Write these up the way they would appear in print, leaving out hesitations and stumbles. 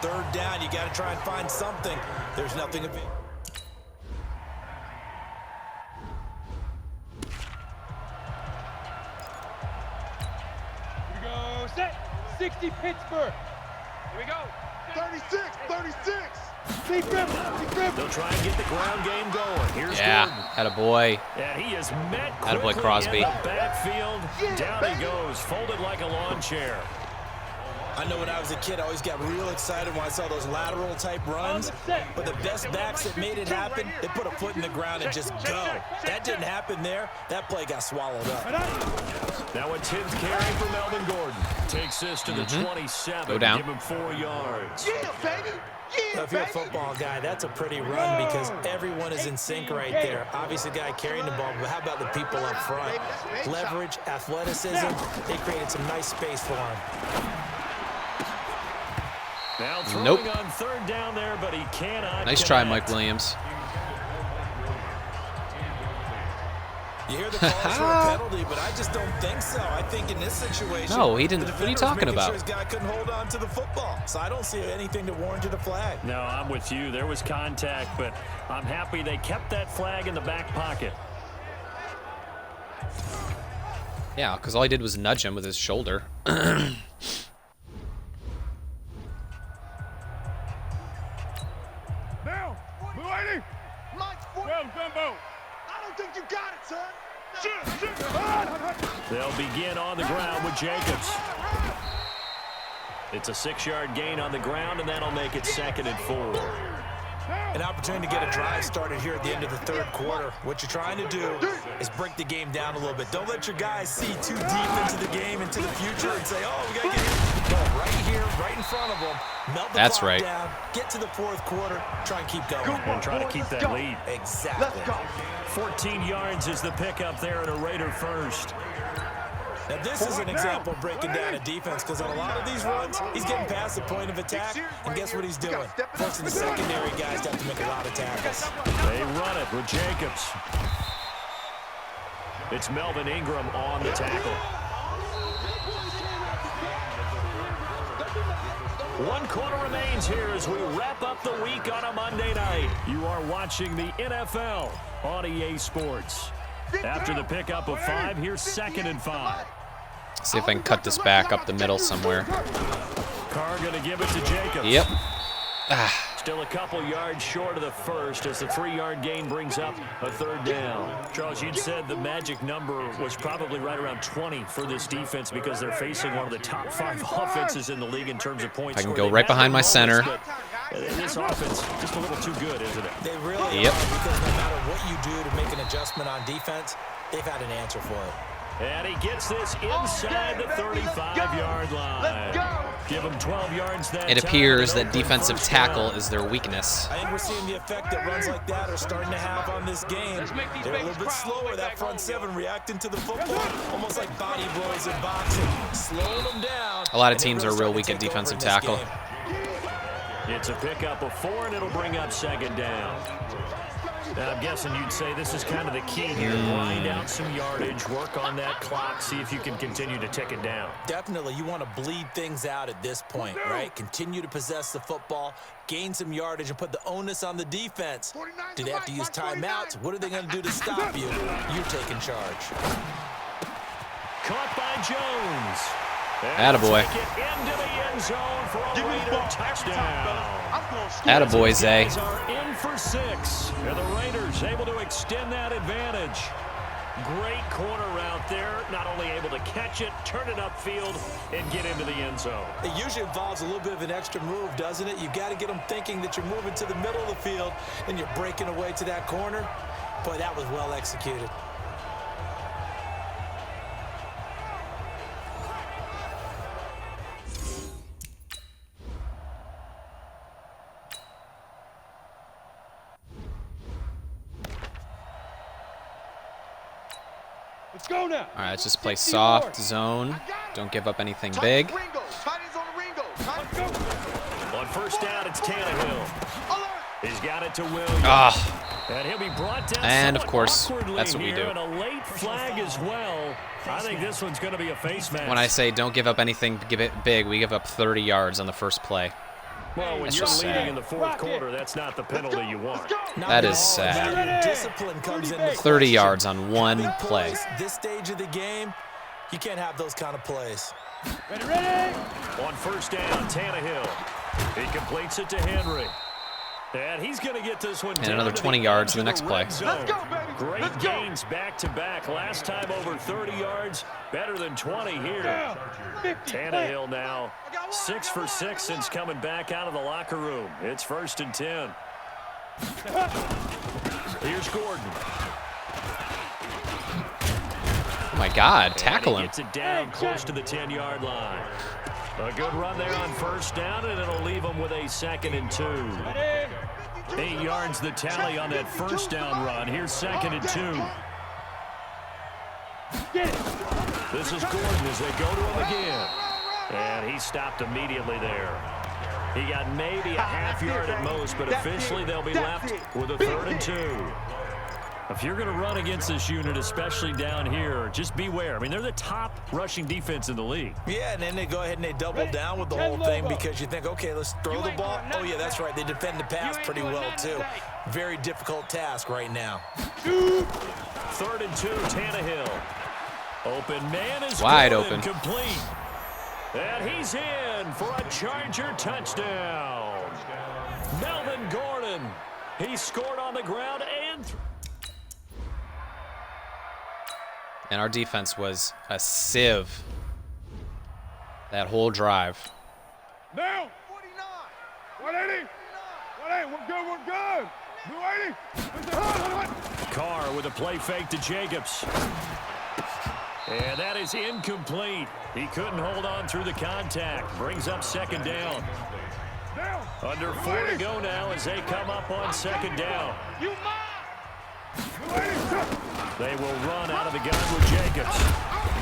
Third down, you got to try and find something. There's nothing of it. Here we go. Set. 60 Pittsburgh. Here we go. 36, 36. Deep grip. They'll try and get the ground game going. Here's Gordon. Attaboy. And he is met Attaboy, quickly Crosby. in the backfield. Down he goes, folded like a lawn chair. I know when I was a kid, I always got real excited when I saw those lateral type runs, but the best backs that made it happen, they put a foot in the ground and just go. That didn't happen there. That play got swallowed up. Now a 10th carry for Melvin Gordon. Takes this to the 27. Go down. Give him 4 yards. Yeah, baby. Yeah, If you're a football guy, that's a pretty run because everyone is in sync right there. Obviously, the guy carrying the ball, but how about the people up front? Leverage, athleticism, they created some nice space for him. Now throwing on third down there, but he cannot. Nice try, Mike Williams. You hear the calls for a penalty, but I just don't think so. I think in this situation, No, he didn't. What are you talking about? Sure his guy couldn't hold on to the football, so I don't see anything to warrant a flag. No, I'm with you. There was contact, but I'm happy they kept that flag in the back pocket. Yeah, because all he did was nudge him with his shoulder. Now, Mulaney. Well, Gumbo. I don't think you got it, son. They'll begin on the ground with Jacobs. It's a 6-yard gain on the ground, and that'll make it 2nd and 4. An opportunity to get a drive started here at the end of the third quarter. What you're trying to do is break the game down a little bit. Don't let your guys see too deep into the game, into the future, and say, oh, we got to get here. Go right here, right in front of them. Melt the clock down, get to the fourth quarter, try and keep going. And try to keep that lead. Exactly. Let's go. 14 yards is the pickup there at a Raider first. Now, this is an example of breaking down a defense because on a lot of these runs, he's getting past the point of attack, and guess what he's doing? Forcing the secondary guys to have to make a lot of tackles. They run it with Jacobs. It's Melvin Ingram on the tackle. 1 quarter remains here as we wrap up the week on a Monday night. You are watching the NFL on EA Sports. After the pickup of 5, here's 2nd and 5. See if I can cut this back up the middle somewhere. Carr going to give it to Jacobs. Yep. Still a couple yards short of the first as the 3-yard gain brings up a 3rd down. Charles, you'd said the magic number was probably right around 20 for this defense because they're facing one of the top 5 offenses in the league in terms of points. I can go right behind my center. This offense just a little too good, isn't it? They really are, because no matter what you do to make an adjustment on defense, they've had an answer for it. And he gets this inside the 35-yard line. Give him 12 yards that It appears that defensive tackle is their weakness. I think we're seeing the effect that runs like that are starting to have on this game. They're a little bit slower, that front 7 reacting to the football, almost like body blows in boxing, slowing them down. A lot of teams are real weak at defensive tackle. It's a pickup of 4, and it'll bring up 2nd down. Now, I'm guessing you'd say this is kind of the key here. Grind out some yardage, work on that clock, see if you can continue to tick it down. Definitely, you want to bleed things out at this point, right? Continue to possess the football, gain some yardage, and put the onus on the defense. Do they have to use timeouts? What are they going to do to stop you? You're taking charge. Caught by Jones. Attaboy. Attaboy, Zay. Are in for 6. And the Raiders able to extend that advantage. Great corner route there. Not only able to catch it, turn it upfield, and get into the end zone. It usually involves a little bit of an extra move, doesn't it? You've got to get them thinking that you're moving to the middle of the field and you're breaking away to that corner. Boy, that was well executed. Let's go now. All right, let's just play soft zone. Don't give up anything big. On first down, it's Tannehill. He's got it to Williams. And he'll be brought down. And of course, that's what we do. And a late flag as well. I think this one's going to be a face mask. When I say don't give up anything, give it big, we give up 30 yards on the first play. Well, when That's you're just leading sad. in the fourth quarter, that's not the penalty you want. That is sad. Your discipline comes into 30 question. yards on one play. This stage of the game, you can't have those kind of plays. Ready. On first down, Tannehill. He completes it to Henry. And he's going to get this one And down another to 20 the yards edge in the of next play. red zone. Let's go, baby. Great Let's go. gains back-to-back. Last time over 30 yards, better than 20 here. 50. Tannehill now 6 for 6 since coming back out of the locker room. It's 1st and 10. Here's Gordon. Oh my God, tackle And he him. gets it down close to the 10-yard line. A good run there on first down, and it'll leave them with a 2nd and 2. Ready. 8 yards the tally on that first down run. Here's 2nd and 2. Get it. This is Gordon as they go to him again. And he stopped immediately there. He got maybe a half yard at most, but officially they'll be left with a 3rd and 2. If you're going to run against this unit, especially down here, just beware. I mean, they're the top rushing defense in the league. Yeah, and then they go ahead and they double down with the whole thing because you think, okay, let's throw the ball. Oh, yeah, that's right. They defend the pass pretty well, too. Very difficult task right now. 3rd and 2, Tannehill. Open man is Wide good open. and complete. And he's in for a Charger touchdown. Melvin Gordon. He scored on the ground and And our defense was a sieve that whole drive. Now. 180. 180. We're good. 280. Carr with a play fake to Jacobs. And that is incomplete. He couldn't hold on through the contact. Brings up 2nd down. Under 4 to go now as they come up on 2nd down. They will run out of the gun with Jacobs.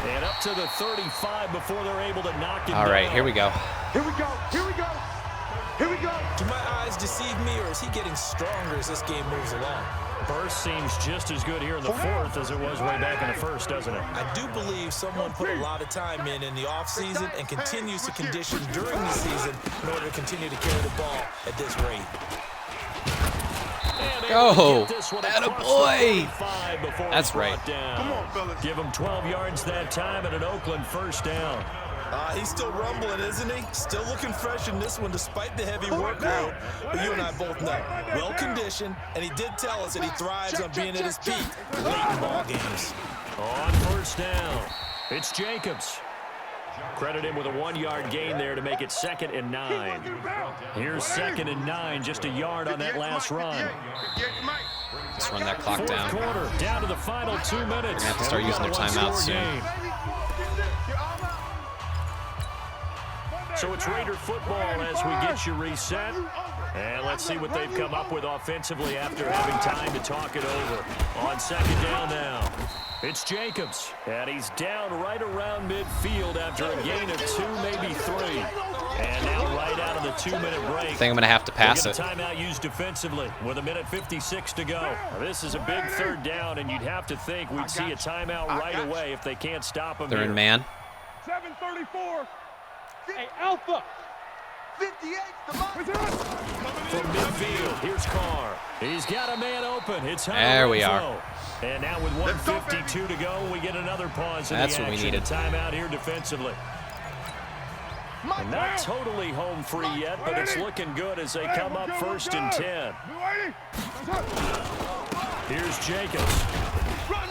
And up to the 35 before they're able to knock it down. All right, here we go. Here we go. Here we go. Here we go. Do my eyes deceive me, or is he getting stronger as this game moves along? Burst seems just as good here in the 4th as it was way back in the 1st, doesn't it? I do believe someone put a lot of time in the offseason and continues to condition during the season in order to continue to carry the ball at this rate. Go. Attaboy. That's right. Come on, fellas. Give him 12 yards that time and an Oakland 1st down. He's still rumbling, isn't he? Still looking fresh in this one despite the heavy workload. But you and I both know, well-conditioned, and he did tell us that he thrives on being at his peak late in ball games. On 1st down, it's Jacobs. Credit him with a 1-yard gain there to make it 2nd and 9. Here's 2nd and 9, just a yard on that last run. Let's run that clock 4th down. quarter, down to the final 2 minutes. They're gonna have to start using their timeouts soon. So it's Raider football as we get you reset. And let's see what they've come up with offensively after having time to talk it over. On 2nd down now, it's Jacobs. And he's down right around midfield after a gain of 2, maybe 3. And now right out of the 2-minute break. I think I'm going to have to pass They it. get a timeout used defensively with 1:56 to go. Now, this is a big 3rd down, and you'd have to think we'd see a timeout right away if they can't stop them They're here. in man. 734. Hey, Alpha. 58. From midfield, here's Carr. He's got a man open. It's There we are. And now with 1:52 to go, we get another pause in That's the what we action. needed. A timeout here defensively. And not totally home free yet, but it's looking good as they come up 1st and 10. Here's Jacobs. Run.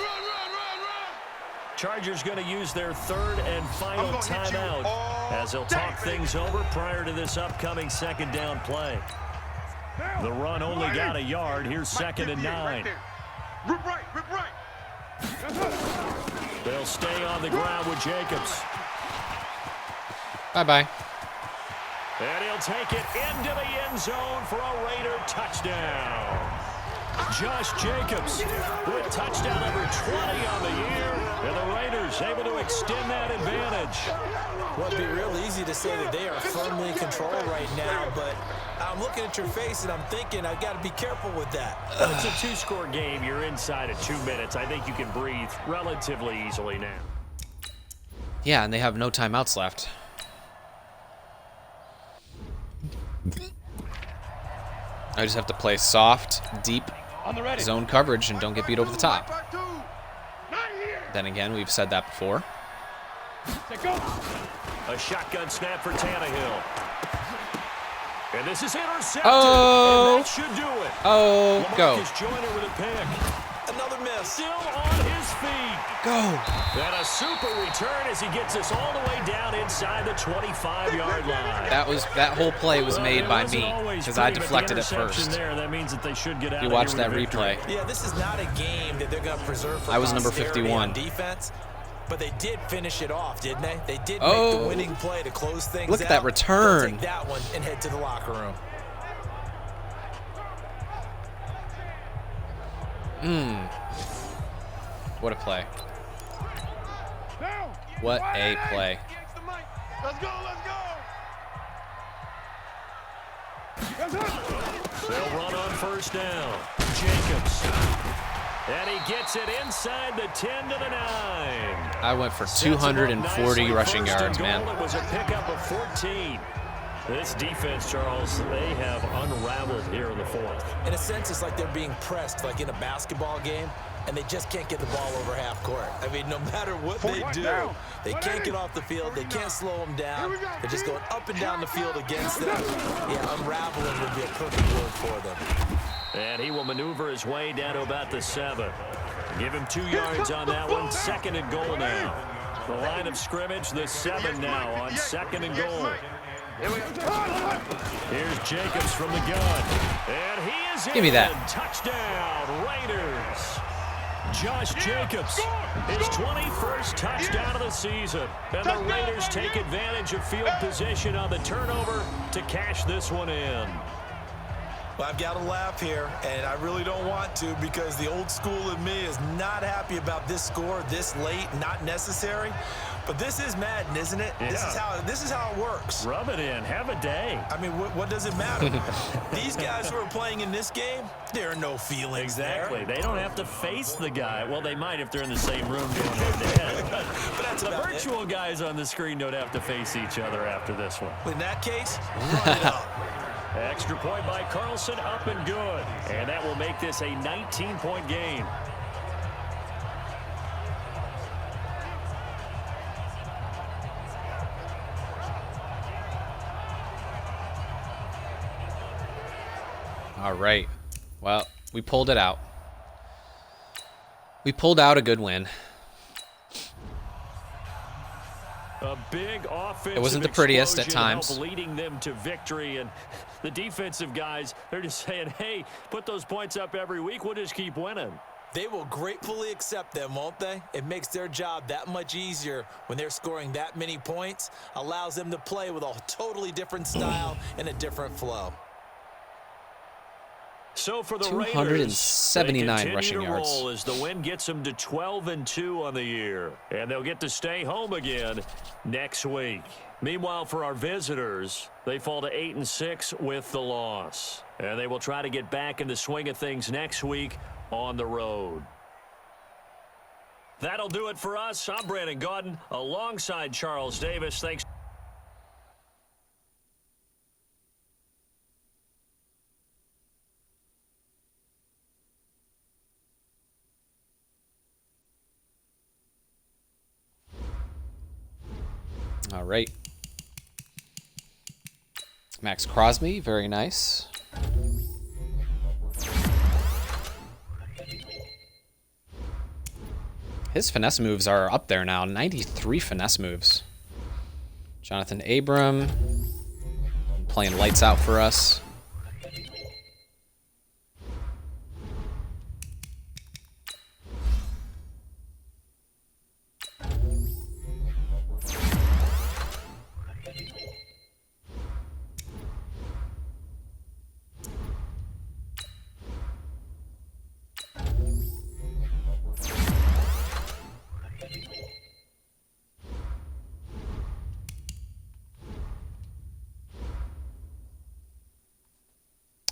Chargers going to use their 3rd and final I'm gonna hit you timeout all as they'll talk things over prior to this upcoming 2nd down play. The run only got a yard. Here's 2nd and 9. Rip right. They'll stay on the ground with Jacobs. Bye-bye. And he'll take it into the end zone for a Raider touchdown. Josh Jacobs with touchdown number 20 on the year. And the Raiders able to extend that advantage. Well, it'd be real easy to say that they are firmly in control right now, but I'm looking at your face and I'm thinking I've got to be careful with that. It's a 2-score game. You're inside of 2 minutes. I think you can breathe relatively easily now. Yeah, and they have no timeouts left. I just have to play soft, deep On the ready. zone coverage and don't get beat over the top. Then again, we've said that before. Set, go. A shotgun snap for Tannehill. And this is intercepted. Oh. And that should do it. Oh, go. LaMarcus Joyner with a pick. Another miss. Still on his feet. Go. And a super return as he gets us all the way down inside the 25-yard line. That whole play was made by It wasn't me always because I pretty, but the deflected it interception first. There, that means that they should get out You of watched here that with a victory. replay. Yeah, this is not a game that they're going to preserve for I was number posterity 51. on defense, but they did finish it off, didn't they? They did make Oh. the winning play to close things Look at out. that return. They'll take that one and head to the locker room. What a play. What a play. Let's go, let's go. They'll run on first down. Jacobs. And he gets it inside the 10 to the 9. I went for Sets him up 240 nicely. rushing First and yards, goal. man. It was a pickup of 14. This defense, Charles, they have unraveled here in the fourth. In a sense, it's like they're being pressed, like in a basketball game, and they just can't get the ball over half court. I mean, no matter what they do, they can't get off the field. They can't slow them down. They're just going up and down the field against them. Yeah, unraveling would be a perfect word for them. And he will maneuver his way down to about the 7. Give him 2 yards on that one. Second and goal now. The line of scrimmage, the 7 now on second and goal. Here's Jacobs from the gun. And he is in. Give me that. Touchdown, Raiders. Josh Jacobs, his 21st touchdown of the season. And the Raiders take advantage of field position on the turnover to cash this one in. Well, I've got to laugh here, and I really don't want to because the old school in me is not happy about this score this late, not necessary. But this is Madden, isn't it? Yeah. This is how it works. Rub it in. Have a day. I mean, what does it matter? These guys who are playing in this game, there are no feelings Exactly. there. They don't have to face the guy. Well, they might if they're in the same room going head-to-head. But that's The about virtual guys on the screen don't have to face each other after this one. it. In that case, run it up. Extra point by Carlson, up and good. And that will make this a 19-point game. All right. Well, we pulled it out. We pulled out a good win. A big offensive It wasn't the prettiest at explosion times. help leading them to victory, and the defensive guys, they're just saying, hey, put those points up every week. We'll just keep winning. They will gratefully accept them, won't they? It makes their job that much easier when they're scoring that many points. Allows them to play with a totally different style and a different flow. So for the 279 Raiders, they rushing continue to yards. roll as the win gets them to 12-2 on the year, and they'll get to stay home again next week. Meanwhile, for our visitors, they fall to 8-6 with the loss, and they will try to get back in the swing of things next week on the road. That'll do it for us. I'm Brandon Gaudin alongside Charles Davis. Thanks. All right. Max Crosby, very nice. His finesse moves are up there now. 93 finesse moves. Jonathan Abram playing lights out for us.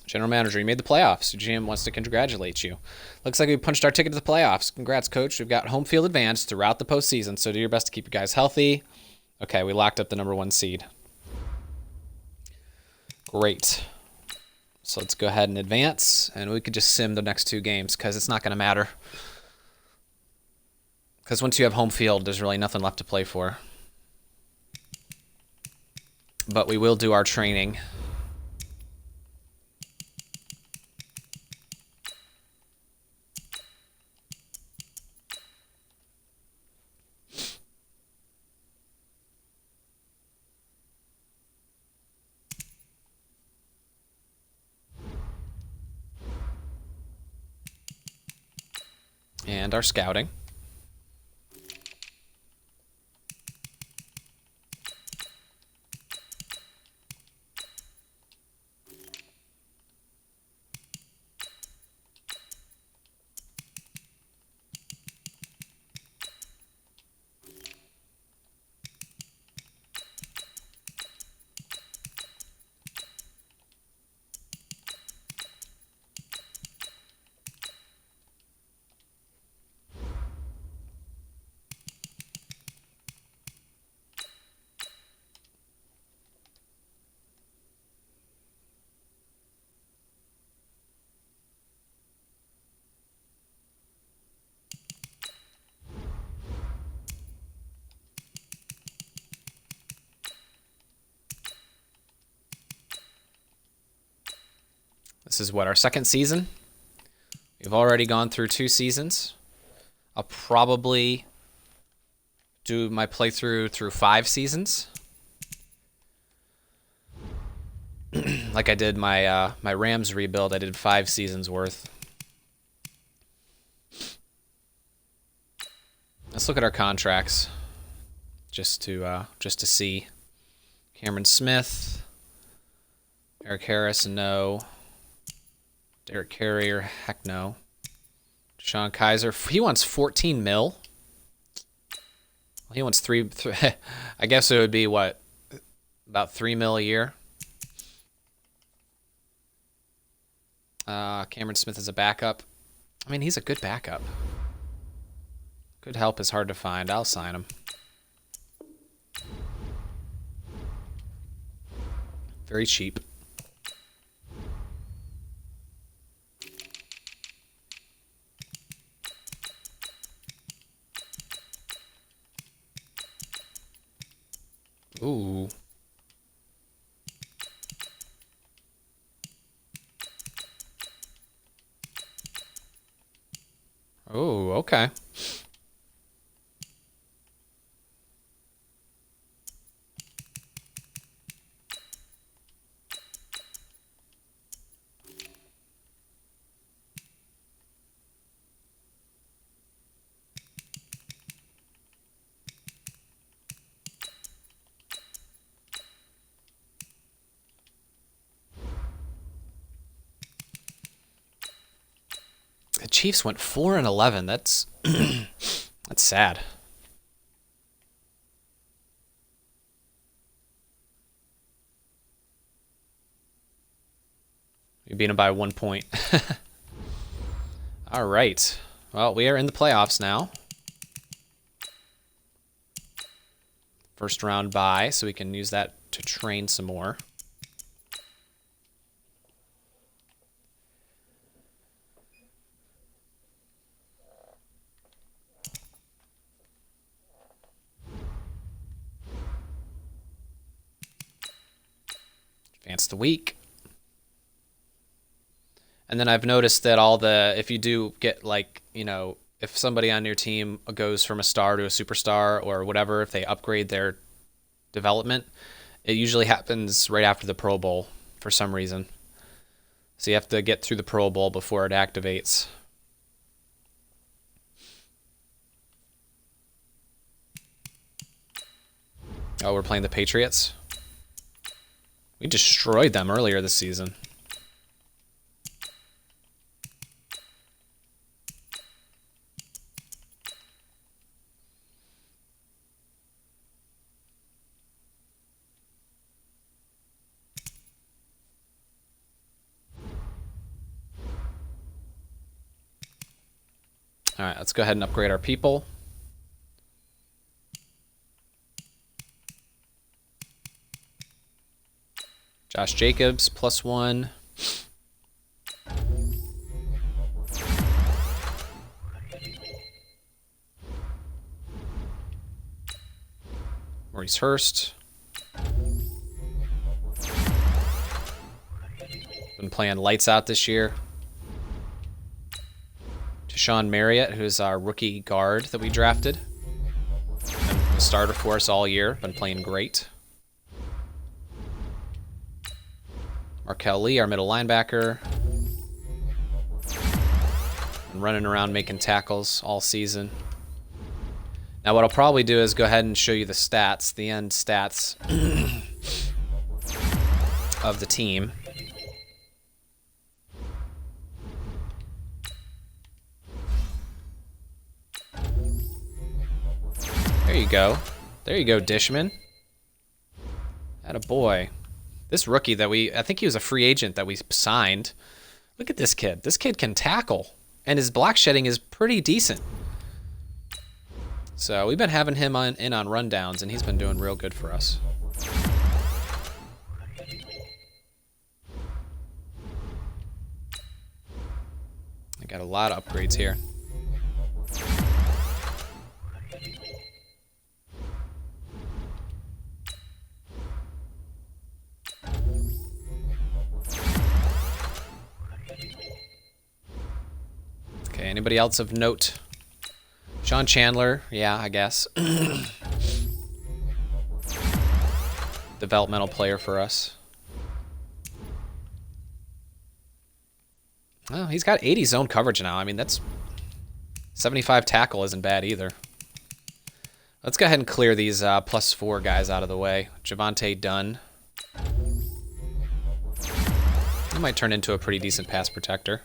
General Manager, you made the playoffs. GM wants to congratulate you. Looks like we punched our ticket to the playoffs. Congrats, Coach. We've got home field advantage throughout the postseason, so do your best to keep you guys healthy. Okay, we locked up the #1 seed. Great. So let's go ahead and advance, and we could just sim the next 2 games because it's not going to matter. Because once you have home field, there's really nothing left to play for. But we will do our training. And our scouting. This is what, our 2nd season? We've already gone through 2 seasons. I'll probably do my playthrough through 5 seasons. Like I did my my Rams rebuild, I did 5 seasons worth. Let's look at our contracts, just to see. Cameron Smith, Eric Harris, no. Derek Carrier, heck no. Deshaun Kaiser, he wants 14 mil. Well, he wants three I guess it would be what, about 3 mil a year. Cameron Smith is a backup. I mean, he's a good backup. Good help is hard to find. I'll sign him. Very cheap. Ooh. Oh, okay. The Chiefs went 4-11. That's that's sad. You beat them by 1 point. All right. Well, we are in the playoffs now. First round bye, so we can use that to train some more. Advance the week. And then I've noticed that if you do get, like, you know, if somebody on your team goes from a star to a superstar or whatever, if they upgrade their development, it usually happens right after the Pro Bowl for some reason. So you have to get through the Pro Bowl before it activates. Oh, we're playing the Patriots? We destroyed them earlier this season. All right, let's go ahead and upgrade our people. Josh Jacobs, +1. Maurice Hurst. Been playing lights out this year. Deshaun Marriott, who's our rookie guard that we drafted. Been a starter for us all year. Been playing great. Markel Lee, our middle linebacker. Been running around making tackles all season. Now what I'll probably do is go ahead and show you the stats, the end stats of the team. There you go. There you go, Dishman. Atta boy. This rookie that I think he was a free agent that we signed. Look at this kid. This kid can tackle, and his block shedding is pretty decent. So we've been having him in on rundowns, and he's been doing real good for us. I got a lot of upgrades here. Okay, anybody else of note? Sean Chandler, yeah, I guess. Developmental player for us. Oh, he's got 80 zone coverage now. I mean, that's 75 tackle isn't bad either. Let's go ahead and clear these +4 guys out of the way. Javonte Dunn. He might turn into a pretty decent pass protector.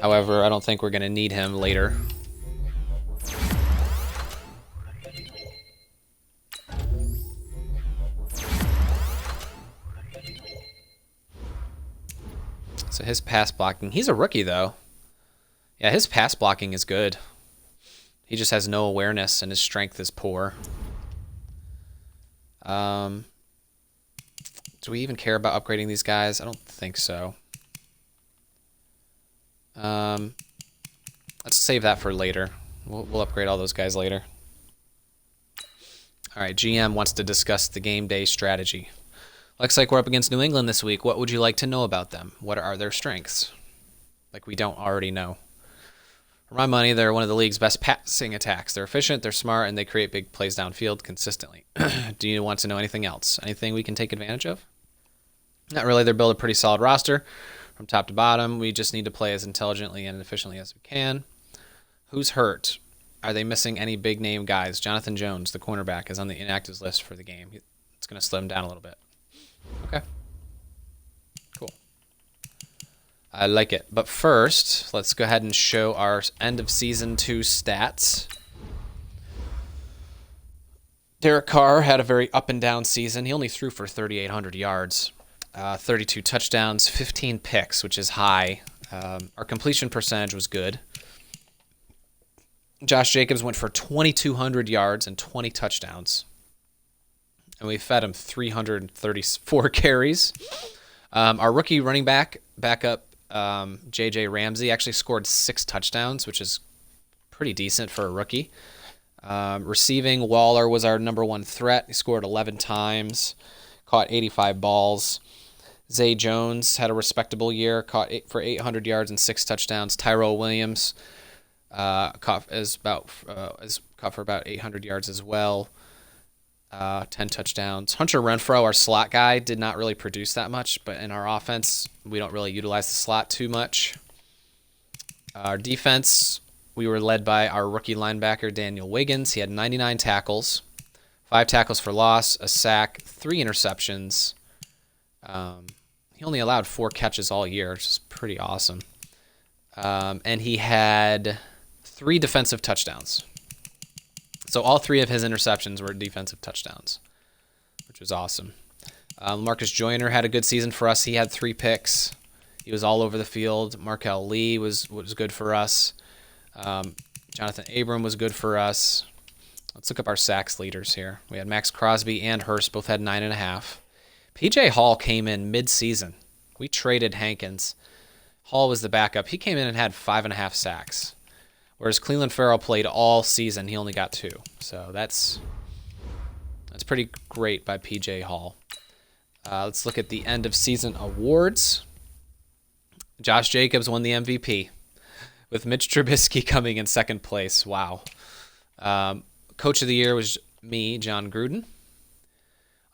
However, I don't think we're going to need him later. So his pass blocking, he's a rookie though. Yeah, his pass blocking is good. He just has no awareness and his strength is poor. Do we even care about upgrading these guys? I don't think so. Let's save that for later. We'll upgrade all those guys later. All right, GM wants to discuss the game day strategy. Looks like we're up against New England this week. What would you like to know about them? What are their strengths? Like we don't already know. For my money, they're one of the league's best passing attacks. They're efficient, they're smart, and they create big plays downfield consistently. Do you want to know anything else? Anything we can take advantage of? Not really. They're built a pretty solid roster from top to bottom. We just need to play as intelligently and efficiently as we can. Who's hurt? Are they missing any big name guys? Jonathan Jones, the cornerback, is on the inactives list for the game. It's going to slow him down a little bit. Okay. Cool. I like it. But first, let's go ahead and show our end of season 2 stats. Derek Carr had a very up and down season. He only threw for 3,800 yards. 32 touchdowns, 15 picks, which is high. Our completion percentage was good. Josh Jacobs went for 2,200 yards and 20 touchdowns. And we fed him 334 carries. Our rookie running backup, J.J. Ramsey, actually scored 6 touchdowns, which is pretty decent for a rookie. Receiving, Waller was our #1 threat. He scored 11 times, caught 85 balls. Zay Jones had a respectable year, caught for 800 yards and 6 touchdowns. Tyrell Williams caught for about 800 yards as well, 10 touchdowns. Hunter Renfrow, our slot guy, did not really produce that much, but in our offense, we don't really utilize the slot too much. Our defense, we were led by our rookie linebacker, Daniel Wiggins. He had 99 tackles, 5 tackles for loss, a sack, 3 interceptions. He only allowed 4 catches all year, which is pretty awesome. And he had 3 defensive touchdowns. So all 3 of his interceptions were defensive touchdowns, which was awesome. Marcus Joyner had a good season for us. He had 3 picks. He was all over the field. Markel Lee was good for us. Jonathan Abram was good for us. Let's look up our sacks leaders here. We had Max Crosby and Hurst both had 9.5. P.J. Hall came in mid-season. We traded Hankins. Hall was the backup. He came in and had 5.5 sacks, Whereas Cleveland Farrell played all season. He only got 2. So that's pretty great by P.J. Hall. Let's look at the end of season awards. Josh Jacobs won the MVP, with Mitch Trubisky coming in second place. Wow. Coach of the year was me, John Gruden.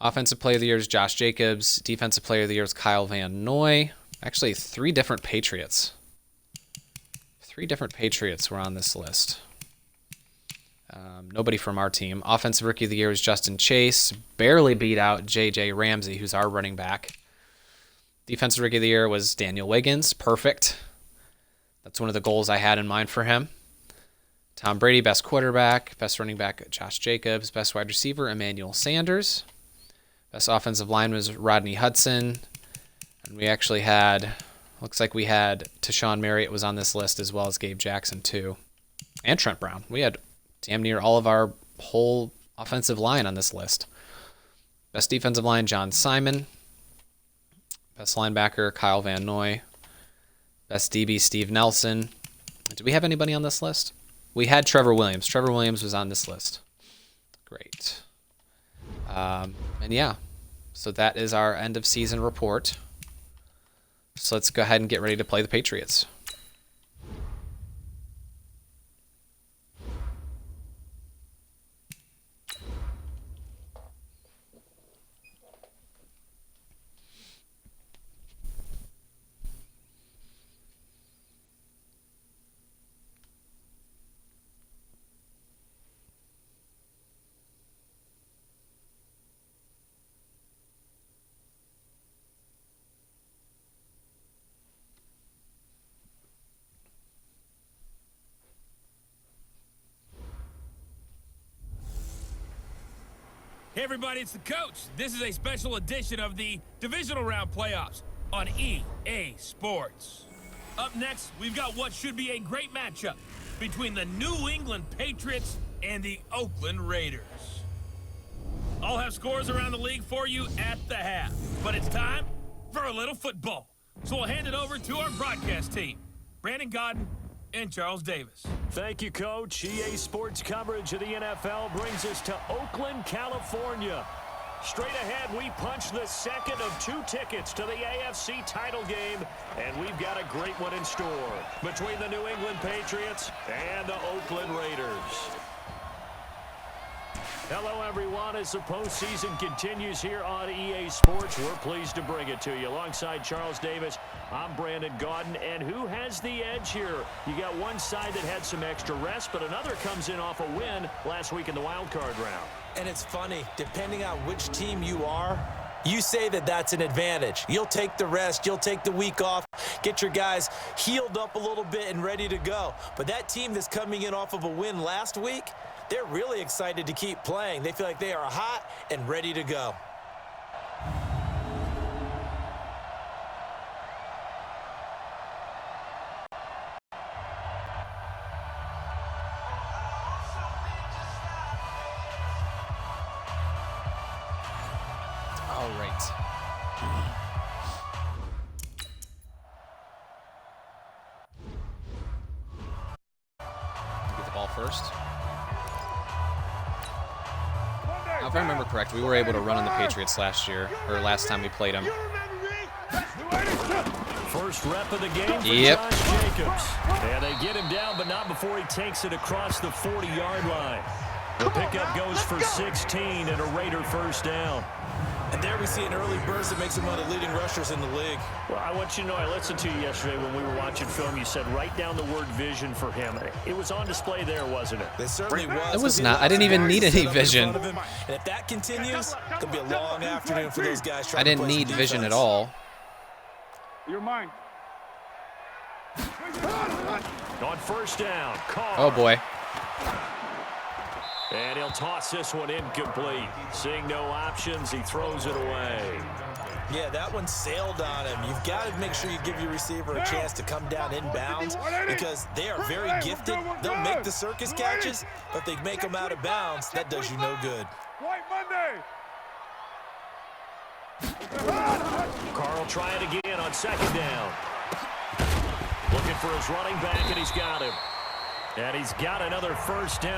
Offensive player of the year is Josh Jacobs. Defensive player of the year is Kyle Van Noy. Actually, 3 different Patriots. 3 different Patriots were on this list. Nobody from our team. Offensive rookie of the year was Justin Chase. Barely beat out J.J. Ramsey, who's our running back. Defensive rookie of the year was Daniel Wiggins. Perfect. That's one of the goals I had in mind for him. Tom Brady, best quarterback. Best running back, Josh Jacobs. Best wide receiver, Emmanuel Sanders. Best offensive line was Rodney Hudson. And we actually had, looks like we had Tashawn Marriott was on this list, as well as Gabe Jackson too. And Trent Brown. We had damn near all of our whole offensive line on this list. Best defensive line, John Simon. Best linebacker, Kyle Van Noy. Best DB, Steve Nelson. Did we have anybody on this list? We had Trevor Williams. Trevor Williams was on this list. Great. And yeah, so that is our end of season report. So let's go ahead and get ready to play the Patriots. Hey everybody, it's the coach. This is a special edition of the Divisional Round Playoffs on EA Sports. Up next, we've got what should be a great matchup between the New England Patriots and the Oakland Raiders. I'll have scores around the league for you at the half, but it's time for a little football. So we'll hand it over to our broadcast team, Brandon Godden and Charles Davis. Thank you, Coach. EA Sports coverage of the NFL brings us to Oakland, California. Straight ahead, we punch the second of 2 tickets to the AFC title game, and we've got a great one in store between the New England Patriots and the Oakland Raiders. Hello, everyone. As the postseason continues here on EA Sports, we're pleased to bring it to you. Alongside Charles Davis, I'm Brandon Godden. And who has the edge here? You got one side that had some extra rest, but another comes in off a win last week in the wild card round. And it's funny, depending on which team you are, you say that that's an advantage. You'll take the rest, you'll take the week off, get your guys healed up a little bit and ready to go. But that team that's coming in off of a win last week, they're really excited to keep playing. They feel like they are hot and ready to go. All right. Get the ball first. Now, if I remember correct, we were able to run on the Patriots last year, or last time we played them. First rep of the game for Yep. Josh Jacobs. And they get him down, but not before he takes it across the 40-yard line. The pickup goes for 16 and a Raider first down. And there we see an early burst that makes him one of the leading rushers in the league. Well, I want you to know, I listened to you yesterday when we were watching film. You said write down the word vision for him. It was on display there, wasn't it? It certainly was. It was not. I didn't even need any vision. And if that continues, it could be a long afternoon for those guys trying I didn't to play need some vision defense. at all. You're mine. On first down, Carr. Oh, boy. And he'll toss this one incomplete. Seeing no options, he throws it away. Yeah, that one sailed on him. You've got to make sure you give your receiver a chance to come down inbounds because they are very gifted. They'll make the circus catches, but they make them out of bounds. That does you no good. White Monday. Carr will try it again on second down. Looking for his running back, and he's got him. And he's got another first down.